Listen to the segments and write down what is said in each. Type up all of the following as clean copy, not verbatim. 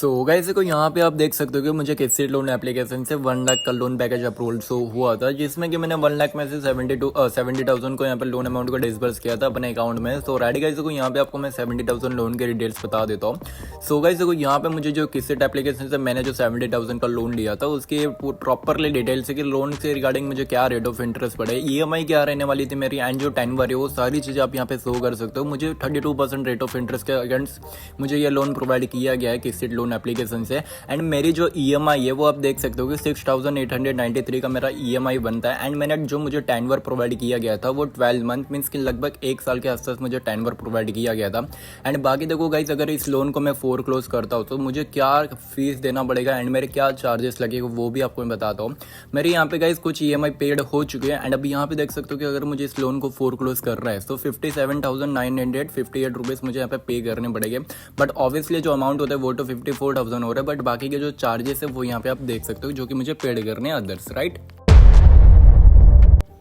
सो guys देखो यहाँ पे आप देख सकते हो कि मुझे किसी लोन एप्लीकेशन से 1 लाख का लोन पैकेज अप्रूवल शो हुआ था, जिसमें कि मैंने 1 लाख में से 70,000 को यहाँ पे लोन अमाउंट को डिसबर्स किया था अपने अकाउंट में। सो राइट गाइस देखो यहाँ पे आपको मैं 70,000 लोन के डिटेल्स बता देता हूँ। सो गाइस देखो यहाँ पे मुझे जो किसी एप्लीकेशन से मैंने जो 70,000 का लोन लिया था उसकी प्रॉपरली डिटेल्स है कि लोन से रिगार्डिंग मुझे क्या रेट ऑफ इंटरेस्ट पड़े, EMI क्या रहने वाली थी मेरी, एंड जो टेन्योर है वो सारी चीज़ें आप यहाँ पे शो कर सकते हो। मुझे 32% रेट ऑफ इंटरेस्ट के अगेंस्ट मुझे ये लोन प्रोवाइड किया गया है किसी लोन एप्लीकेशन से। एंड मेरी जो EMI है वो आप देख सकते हो कि 6,893 का मेरा EMI बनता है। एंड मैंने जो मुझे टेन्योर प्रोवाइड किया गया था वो 12 मंथ मीन्स कि लगभग 1 साल के आसपास मुझे टेन्योर प्रोवाइड किया गया था। एंड बाकी देखो गाइस अगर इस लोन को मैं फोरक्लोज करता हूँ तो मुझे क्या फीस देना पड़ेगा एंड मेरे क्या चार्जेस लगेगा वो भी आपको मैं बताता हूँ। मेरे यहाँ पे गाइस कुछ EMI पेड हो चुके हैं एंड अभी यहाँ पे देख सकते हो कि अगर मुझे इस लोन को फोरक्लोज कर रहा है तो 57,958 रुपीज़ मुझे यहाँ पे पे करने पड़ेंगे। बट ऑब्वियसली जो अमाउंट होता है वो तो 54,000 हो रहा है, बट बाकी के जो चार्जेस है वो यहाँ पे आप देख सकते हो जो कि मुझे पेड करने हैं others, right.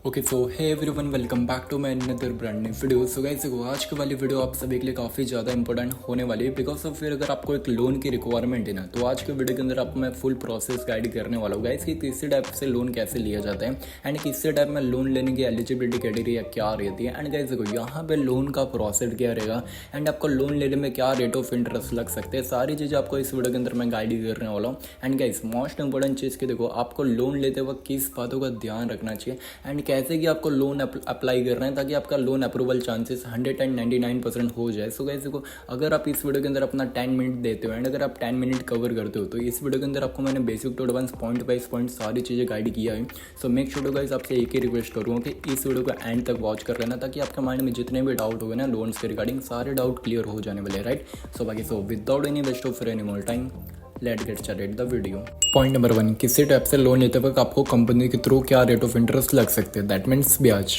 Okay so hey everyone, welcome back to my another brand new video. So guys देखो आज की वाली वीडियो आप सभी के लिए काफ़ी ज़्यादा इंपॉर्टेंट होने वाली है, बिकॉज ऑफ फिर अगर आपको एक लोन की रिक्वायरमेंट है ना तो आज के वीडियो के अंदर आपको मैं फुल प्रोसेस गाइड करने वाला हूँ गाइस कि किसी टाइप से लोन कैसे लिया जाता है एंड किसी टाइप में लोन लेने की एलिजिबिलिटी क्राइटेरिया क्या रहती है। एंड गाइस देखो यहाँ पे लोन का प्रोसेस क्या रहेगा एंड आपको लोन लेने में क्या रेट ऑफ इंटरेस्ट लग सकते हैं, सारी चीज़ें आपको इस वीडियो के अंदर मैं गाइड करने वाला हूँ। एंड गाइस मोस्ट इंपॉर्टेंट चीज़ की देखो आपको लोन लेते वक्त किस बातों का ध्यान रखना चाहिए एंड कैसे कि आपको लोन अप्लाई कर रहे हैं ताकि आपका लोन अप्रूवल चांसेस 199% हो जाए। सो गाइस देखो अगर आप इस वीडियो के अंदर अपना 10 मिनट देते हो एंड अगर आप 10 मिनट कवर करते हो तो इस वीडियो के अंदर आपको मैंने basic to advance point by point सारी चीज़ें गाइड किया है। सो मेक श्योर गाइस आपसे एक ही रिक्वेस्ट करूँगा कि इस वीडियो को एंड तक वॉच कर लेना ताकि आपके माइंड में जितने भी डाउट हो ना लोन्स के रिगार्डिंग सारे डाउट क्लियर हो जाने वाले, राइट। सो बाकी without any waste of any more time let get started the video. Point number 1, किसी टाइप से लोन लेते वक्त आपको कंपनी के थ्रू क्या रेट ऑफ इंटरेस्ट लग सकते हैं, दैट मीन्स ब्याज।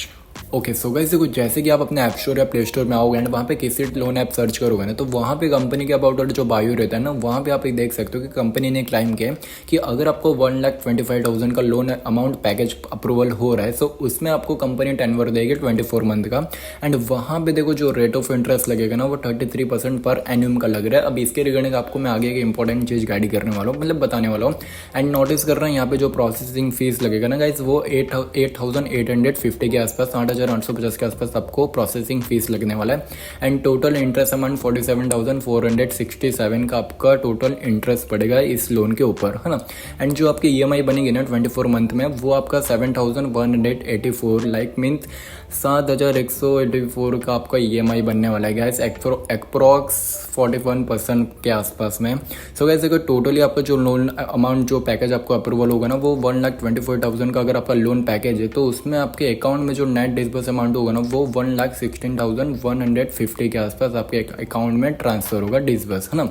ओके सो गाइस देखो जैसे कि आप अपने ऐप स्टोर या प्ले स्टोर में आओगे एंड वहाँ पे किसी लोन ऐप सर्च करोगे ना तो वहाँ पे कंपनी के अबाउट जो बायो रहता है ना वहाँ पे आप देख सकते हो कि कंपनी ने क्लाइम किया कि अगर आपको 1,25,000 का लोन अमाउंट पैकेज अप्रूवल हो रहा है तो उसमें आपको कंपनी टेन्योर देगी 24 मंथ का। एंड वहाँ पे देखो जो रेट ऑफ इंटरेस्ट लगेगा ना वो 33% पर एन्यूम का लग रहा है। अब इसके रिगार्डिंग आपको मैं आगे एक इंपॉर्टेंट चीज़ गाइड करने वाला हूँ, मतलब बताने वाला हूँ। एंड नोटिस कर रहे हैं यहाँ पे जो प्रोसेसिंग फीस लगेगा ना गाइस वो 8,850 के आसपास 8,850 के आसपास आपको प्रोसेसिंग फीस लगने वाला है। एंड टोटल इंटरेस्ट अमाउंट 47,467 का आपका टोटल इंटरेस्ट पड़ेगा इस लोन के ऊपर, है ना। एंड जो आपकी EMI बनेगी ना 24 मंथ में वो आपका 7,184 लाइक मीन्स 7,184 का आपका EMI बनने वाला है गैस अप्रॉक्स 41% के आसपास में। सो गैस देखो टोटली आपका जो लोन अमाउंट जो पैकेज आपको अप्रूवल होगा ना वो 1,24,000 का अगर आपका लोन पैकेज है तो उसमें आपके अकाउंट में जो नेट डिस्बर्स अमाउंट होगा ना वो 1,16,150 के आसपास आपके अकाउंट में ट्रांसफर होगा डिस्बर्स, है ना।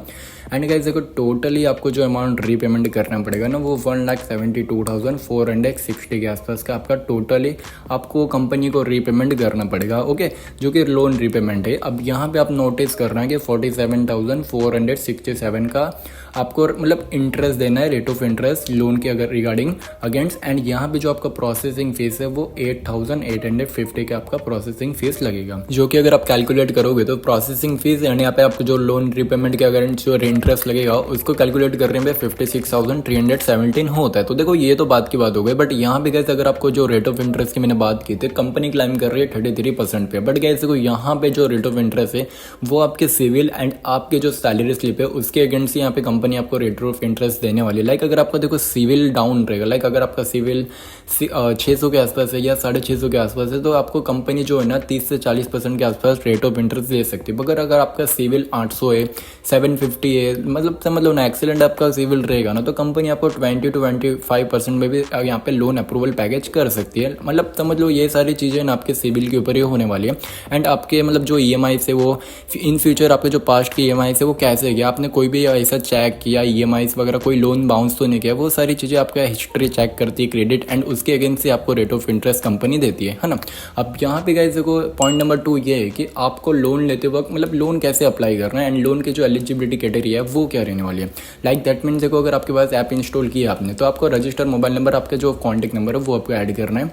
एंड गाइस देखो टोटली आपको जो अमाउंट रीपेमेंट करना पड़ेगा ना वो 1,72,460 के आसपास का आपका टोटली आपको कंपनी को रीपेमेंट करना पड़ेगा, ओके, जो कि लोन रीपेमेंट है। अब यहाँ पे आप नोटिस कर रहे हैं कि 47,467 का आपको मतलब इंटरेस्ट देना है, रेट ऑफ इंटरेस्ट लोन के अगर रिगार्डिंग अगेंस्ट। एंड यहाँ पे जो आपका प्रोसेसिंग फीस है वो 8,850 का आपका प्रोसेसिंग फीस लगेगा, जो कि अगर आप कैलकुलेट करोगे तो प्रोसेसिंग फीस यानी यहाँ पे आपको जो लोन रीपेमेंट के अगेंस्ट जो इंटरेस्ट लगेगा उसको कैलकुलेट करने में 56,317 होता है। तो देखो ये तो बात की बात हो गई, बट यहाँ पे गैस अगर आपको जो रेट ऑफ इंटरेस्ट की मैंने बात की थी कंपनी क्लाइम कर रही है 33% पे, बट गैस देखो यहाँ पे जो रेट ऑफ इंटरेस्ट है वो आपके सिविल एंड आपके जो सैलरी स्लिप है उसके अगेंस्ट यहाँ पे कंपनी आपको रेट ऑफ इंटरेस्ट देने वाली है। लाइक अगर आपका देखो सिविल डाउन रहेगा, लाइक अगर आपका सिविल 600 के आसपास है या 650 के आसपास है तो आपको कंपनी जो है ना 30 से 40% के आसपास रेट ऑफ इंटरेस्ट दे सकती है। मगर अगर आपका सिविल 800 है 750 है मतलब समझ लो ना एक्सीलेंट आपका सिविल रहेगा ना तो कंपनी आपको 20 to 25% में भी यहाँ पे लोन अप्रूवल पैकेज कर सकती है। मतलब समझ लो ये सारी चीज़ें ना आपके सिविल के ऊपर ही होने वाली है। एंड आपके मतलब जो EMI से वो इन फ्यूचर आपके जो पास्ट के EMI से वो कैसे गया, आपने कोई भी ऐसा चेक किया EMI वगैरह कोई लोन बाउंस तो नहीं किया, वो सारी चीज़ें आपका हिस्ट्री चेक करती है क्रेडिट एंड उसके अगेंस्ट से आपको रेट ऑफ इंटरेस्ट कंपनी देती है ना। अब यहाँ पे गाइस देखो पॉइंट नंबर 2 ये है कि आपको लोन लेते वक्त मतलब लोन कैसे अप्लाई करना है एंड लोन के जो एलिजिबिलिटी क्राइटेरिया है वो क्या रहने वाली है। लाइक दैट मीन्स देखो अगर आपके पास ऐप इंस्टॉल किया आपने तो आपको रजिस्टर मोबाइल नंबर आपका जो कॉन्टैक्ट नंबर है वो आपको ऐड करना है।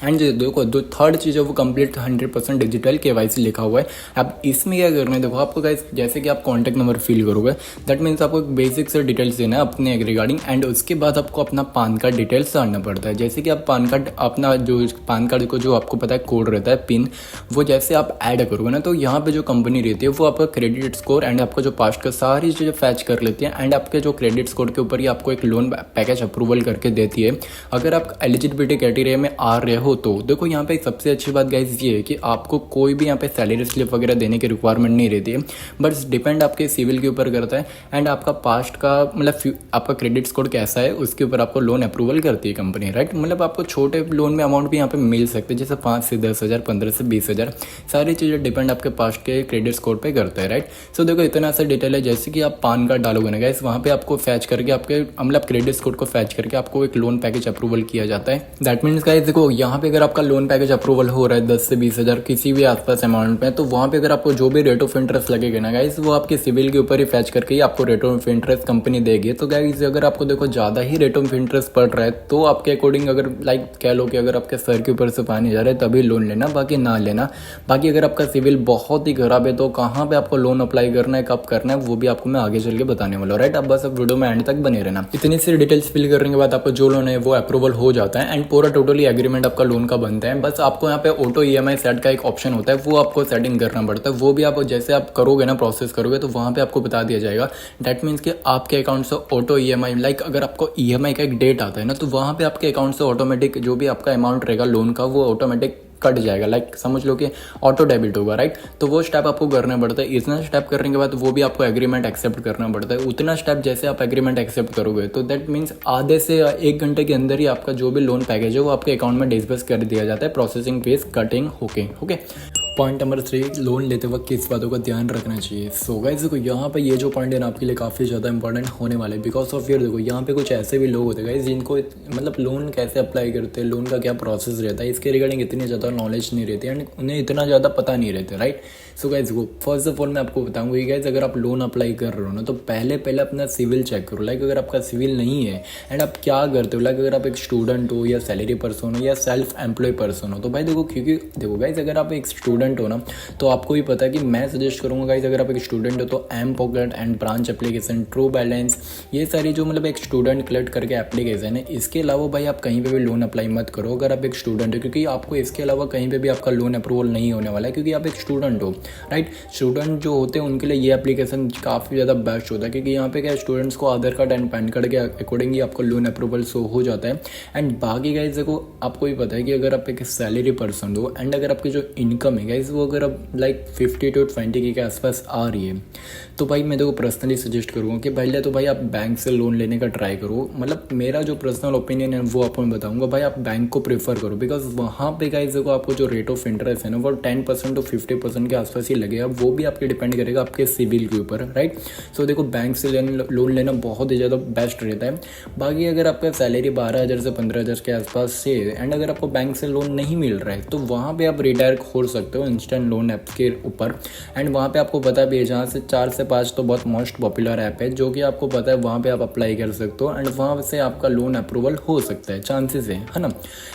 एंड देखो जो थर्ड चीज़ है वो कंप्लीट 100% डिजिटल KYC लिखा हुआ है। अब इसमें क्या करना है, देखो आपको गाइस जैसे कि आप कॉन्टैक्ट नंबर फिल करोगे, दैट मीन्स आपको एक बेसिक से डिटेल्स देना है अपने रिगार्डिंग, एंड उसके बाद आपको अपना पान कार्ड डिटेल्स डालना पड़ता है। जैसे कि आप पान कार्ड अपना जो पान कार्ड को जो आपको पता है कोड रहता है पिन, वो जैसे आप ऐड करोगे ना, तो यहाँ पे जो कंपनी रहती है वो आपका क्रेडिट स्कोर एंड आपका जो पास्ट का सारी चीज़ें फैच कर लेती है, एंड आपके जो क्रेडिट स्कोर के ऊपर ही आपको एक लोन पैकेज अप्रूवल करके देती है। अगर आप एलिजिबिलिटी क्राइटेरिया में आ रहे हो तो देखो यहाँ पे सबसे अच्छी बात गाइस ये है कि आपको कोई भी यहाँ पे सैलरी स्लिप वगैरह देने की रिक्वायरमेंट नहीं रहती है, बट डिपेंड आपके सिविल के ऊपर करता है एंड आपका पास्ट का मतलब आपका क्रेडिट स्कोर कैसा है उसके ऊपर आपको लोन अप्रूवल करती है कंपनी, राइट। मतलब आपको छोटे लोन में अमाउंट भी यहाँ पे मिल सकते हैं, जैसे 5 से 10 हज़ार, 15 से 20 हज़ार, सारी चीज़ें डिपेंड आपके पास्ट के क्रेडिट स्कोर पे करता है, राइट। सो देखो इतना सा डिटेल है, जैसे कि आप पान कार्ड डालोगे ना गाइस, वहाँ पे आपको फैच करके आपके मतलब क्रेडिट स्कोर को फैच करके आपको एक लोन पैकेज अप्रूवल किया जाता है। दैट मीन्स गाइस देखो यहाँ पे अगर आपका लोन पैकेज अप्रूवल हो रहा है 10 से 20 हज़ार किसी भी आसपास अमाउंट में, तो वहाँ पे अगर आपको जो भी रेट ऑफ इंटरेस्ट लगेगा ना गाइस, वो आपके सिविल के ऊपर ही फैच करके ही आपको रेट ऑफ इंटरेस्ट कंपनी देगी। तो गाइस अगर आपको देखो ज़्यादा ही रेट ऑफ इंटरेस्ट पड़ रहा है तो आपके अकॉर्डिंग अगर लाइक कह लो कि अगर आपके सर के ऊपर से पानी जा रहा है तभी लोन लेना, बाकी ना लेना। बाकी अगर आपका सिविल बहुत ही खराब है तो कहाँ पे आपको लोन अप्लाई करना है, कब करना है, वो भी आपको मैं आगे चल के बताने वाला हूँ, राइट। अब बस अब वीडियो में एंड तक बने रहना। इतनी सी डिटेल्स फिल करने के बाद आपको जो लोन है वो अप्रूवल हो जाता है एंड पूरा टोटली एग्रीमेंट आपका लोन का बनता है। बस आपको यहाँ पे ऑटो EMI सेट का एक ऑप्शन होता है, वो आपको सेटिंग करना पड़ता है। वो भी आप जैसे आप करोगे ना, प्रोसेस करोगे तो वहाँ पे आपको बता दिया जाएगा। दैट मीन्स कि आपके अकाउंट से ऑटो EMI लाइक अगर आपको EMI का एक डेट आता है ना, तो वहाँ पे आपके अकाउंट से ऑटोमेटिक जो भी आपका अमाउंट रहेगा लोन का वो ऑटोमेटिक कट जाएगा, लाइक समझ लो कि ऑटो डेबिट होगा, राइट। तो वो स्टेप आपको करना पड़ता है। इतना स्टेप करने के बाद वो भी आपको एग्रीमेंट एक्सेप्ट करना पड़ता है। उतना स्टेप जैसे आप एग्रीमेंट एक्सेप्ट करोगे तो दैट मीन्स आधे से 1 घंटे के अंदर ही आपका जो भी लोन पैकेज है वो आपके अकाउंट में डिस्बर्स कर दिया जाता है, processing fees cutting okay. Point number 3, loan लेते वक्त किस बातों का ध्यान रखना चाहिए। सो गाइस देखो यहाँ पे ये जो पॉइंट है ना आपके लिए काफ़ी ज़्यादा इंपॉर्टेंट होने वाले, बिकॉज ऑफ देखो यहाँ पे कुछ ऐसे भी लोग होते हैं गाइस जिनको मतलब लोन कैसे अप्लाई करते हैं, लोन का क्या प्रोसेस रहता है, इसके रिगार्डिंग इतनी ज़्यादा नॉलेज नहीं रहती एंड उन्हें इतना ज़्यादा पता नहीं रहता, राइट। सो गाइस देखो फर्स्ट ऑफ ऑल मैं आपको बताऊंगा कि गाइस अगर आप लोन अप्लाई कर रहे हो ना तो पहले अपना सिविल चेक करो। लाइक अगर आपका सिविल नहीं है एंड आप क्या करते हो, लाइक अगर आप एक स्टूडेंट हो या सैलरी पर्सन हो या सेल्फ एम्प्लॉय पर्सन हो, तो भाई देखो क्योंकि देखो गाइस अगर आप एक स्टूडेंट हो ना तो आपको भी पता है कि मैं सजेस्ट करूंगा गाइस अगर आप एक स्टूडेंट हो तो M pocket and branch application, true balance, ये सारी जो मतलब एक स्टूडेंट कलेक्ट करके एप्लीकेशन है, इसके अलावा भाई आप कहीं पे भी लोन अप्लाई मत करो अगर आप एक स्टूडेंट हो, क्योंकि आपको इसके अलावा कहीं पे भी आपका लोन अप्रूवल नहीं होने वाला है, क्योंकि आप एक स्टूडेंट हो, राइट। स्टूडेंट जो होते हैं उनके लिए ये एप्लीकेशन काफ़ी ज़्यादा बेस्ट होता है, क्योंकि यहाँ पे क्या स्टूडेंट्स को आधार कार्ड एंड पैन कार्ड के अकॉर्डिंग ही आपको लोन अप्रूवल शो हो जाता है। एंड बाकी गाइस देखो आपको भी पता है कि अगर आप एक सैलरी पर्सन हो एंड अगर आपकी जो इनकम है गाइस वो अगर आप लाइक 50 to 20 के आसपास आ रही है, तो भाई मैं देखो पर्सनली सजेस्ट करूँगा कि पहले तो भाई आप बैंक से लोन लेने का ट्राई करो। मतलब मेरा जो पर्सनल ओपिनियन है वो आपको मैं बताऊंगा, भाई आप बैंक को प्रेफर करो, बिकॉज वहाँ पे गाइस देखो आपको जो रेट ऑफ इंटरेस्ट है ना वो 10% to 50% के आसपास ही लगेगा, वो भी आपके डिपेंड करेगा आपके सिविल के ऊपर, राइट। सो देखो बैंक से लोन लेना बहुत ही ज़्यादा बेस्ट रहता है। बाकी अगर आपका सैलरी 12,000 से 15,000 के आसपास से एंड अगर आपको बैंक से लोन नहीं मिल रहा है तो वहाँ पे आप रिटायर खोल सकते हो इंस्टेंट लोन ऐप्स के ऊपर। एंड वहाँ पे आपको पता भी है जहाँ से 4 से 5 तो बहुत मोस्ट पॉपुलर ऐप है जो कि आपको पता है वहाँ पे आप अप्लाई कर सकते हो एंड वहाँ से आपका लोन अप्रूवल हो सकता है, चांसेस है ना।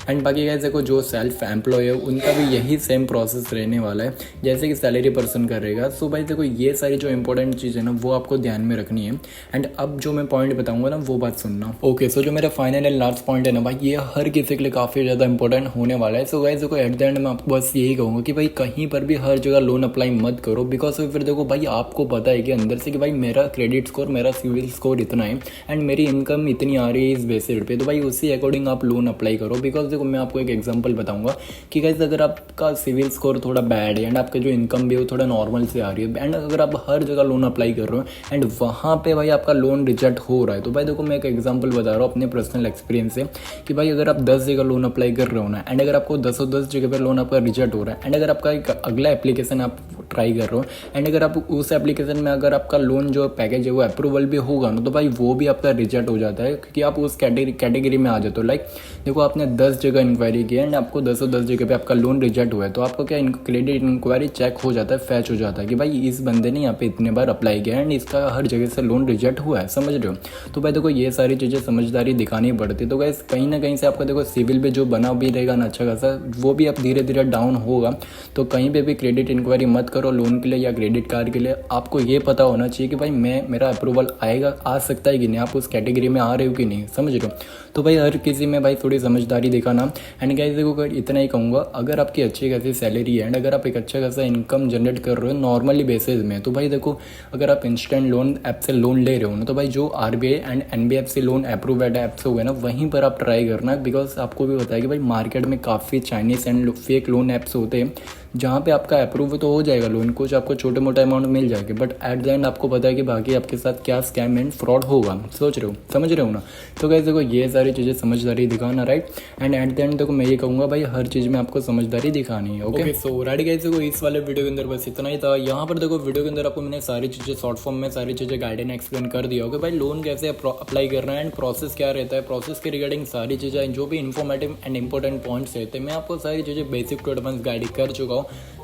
एंड बाकी गाइस देखो जो सेल्फ एम्प्लॉय है उनका भी यही सेम प्रोसेस रहने वाला है जैसे कि सैलरी पर्सन करेगा। सो भाई देखो ये सारी जो इंपॉर्टेंट चीज़ है ना वो आपको ध्यान में रखनी है। एंड अब जो मैं पॉइंट बताऊंगा ना वो बात सुनना, ओके। सो जो मेरा फाइनल एंड लास्ट पॉइंट है ना भाई ये हर किसी के लिए काफ़ी ज़्यादा इंपॉर्टेंट होने वाला है। सो गाइस देखो एट द एंड मैं आपको बस यही कहूँगा कि भाई कहीं पर भी हर जगह लोन अप्लाई मत करो, बिकॉज फिर देखो भाई आपको पता है कि अंदर से कि भाई मेरा क्रेडिट स्कोर, मेरा सिविल स्कोर इतना है एंड मेरी इनकम इतनी आ रही है इस बेसिस पे, तो भाई उसी अकॉर्डिंग आप लोन अप्लाई करो। बिकॉज देखो मैं आपको एक एग्जांपल बताऊंगा कि गाइस अगर आपका सिविल स्कोर थोड़ा बैड है एंड आपका जो इनकम भी है वो थोड़ा नॉर्मल से आ रही है एंड अगर आप हर जगह लोन अप्लाई कर रहे हो एंड वहाँ पे भाई आपका लोन रिजेक्ट हो रहा है, तो भाई देखो मैं एक एग्जांपल बता रहा हूँ अपने पर्सनल एक्सपीरियंस से कि भाई अगर आप 10 जगह लोन अप्लाई कर रहे हो ना एंड अगर आपको 10 जगह पर लोन आपका रिजेक्ट हो रहा है एंड अगर आपका आपका एक अगला एप्लीकेशन आप ट्राई कर रहे हो एंड अगर आप उस एप्लीकेशन में अगर आपका लोन जो पैकेज है वो अप्रूवल भी होगा ना, तो भाई वो भी आपका रिजेक्ट हो जाता है, क्योंकि आप उस कैटेगरी में आ जाते हो। लाइक देखो, आपने 10 जगह इंक्वायरी की एंड आपको 10 जगह पे आपका लोन रिजेक्ट हुआ है, तो आपको क्या क्रेडिट इंक्वायरी चेक हो जाता है, फैच हो जाता है कि भाई इस बंदे ने यहाँ पे इतने बार अप्लाई किया एंड इसका हर जगह से लोन रिजेक्ट हुआ है, समझ रहे हो। तो भाई देखो, ये सारी चीज़ें समझदारी दिखानी पड़ती है। तो गाइस कहीं ना कहीं से आपका देखो सिविल भी जो बना भी रहेगा ना अच्छा खासा, वो भी अब धीरे धीरे डाउन होगा। तो कहीं पे भी क्रेडिट इंक्वायरी मत करो लोन के लिए या क्रेडिट कार्ड के लिए। आपको ये पता होना चाहिए कि भाई मेरा अप्रूवल आएगा, आ सकता है कि नहीं, आप उस कैटेगरी में आ रहे हो कि नहीं, समझ रहे हो। तो भाई हर किसी में भाई थोड़ी समझदारी दिखाना। एंड गाइस देखो, इतना ही कहूँगा, अगर आपकी अच्छी खासी सैलरी है एंड अगर आप एक अच्छा खासा इनकम जनरेट कर रहे हो नॉर्मली बेसिस में, तो भाई देखो, अगर आप इंस्टेंट लोन ऐप से लोन ले रहे हो ना, तो भाई जो RBI and NBFC loan approved app से हुए ना, वहीं पर आप ट्राई करना। बिकॉज आपको भी पता है कि भाई मार्केट में काफ़ी Chinese and fake loan apps होते हैं, जहाँ पे आपका अप्रूव तो हो जाएगा लोन, कुछ आपको छोटे मोटे अमाउंट मिल जाएगी, बट एट द एंड आपको पता है कि बाकी आपके साथ क्या स्कैम एंड फ्रॉड होगा। सोच रहे हो, समझ रहे हो ना। तो गाइस देखो, ये सारी चीज़ें समझदारी दिखाना, right. And at the end देखो, मैं ये कहूँगा भाई हर चीज़ में आपको समझदारी दिखानी है। ओके सो राइट गाइस, देखो इस वाले वीडियो के अंदर बस इतना ही था। यहाँ पर देखो वीडियो के अंदर आपको मैंने सारी चीज़ें शॉर्ट फॉर्म में सारी चीज़ें गाइडेंस एक्सप्लेन कर दिया होगा भाई लोन कैसे अप्लाई करना है एंड प्रोसेस क्या रहता है, प्रोसेस के रिगार्डिंग सारी चीज़ें जो भी इन्फॉर्मेटिव एंड इंपॉर्टेंट पॉइंट्स रहते हैं, मैं आपको सारी चीज़ें बेसिक टू एडवांस गाइड कर चुका हूँ।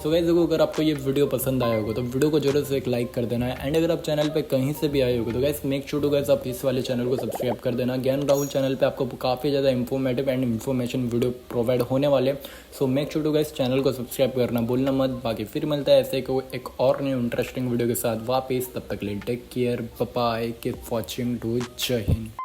सो गाइस देखो, अगर आपको ये वीडियो पसंद आया होगा तो वीडियो को जरूर से एक लाइक कर देना है। एंड अगर आप चैनल पे कहीं से भी आए होगे तो guys make sure to guys आप इस वाले चैनल को सब्सक्राइब कर देना। ज्ञान राहुल चैनल पे आपको काफ़ी ज़्यादा informative and information video provide होने वाले। So make sure to guys channel को सब्सक्राइब करना भूलना मत। बाकी फिर मिलता है ऐसे एक और न्यू इंटरेस्टिंग वीडियो के साथ वापस, तब तक ले take care, bye, keep watching, do Jai Hind.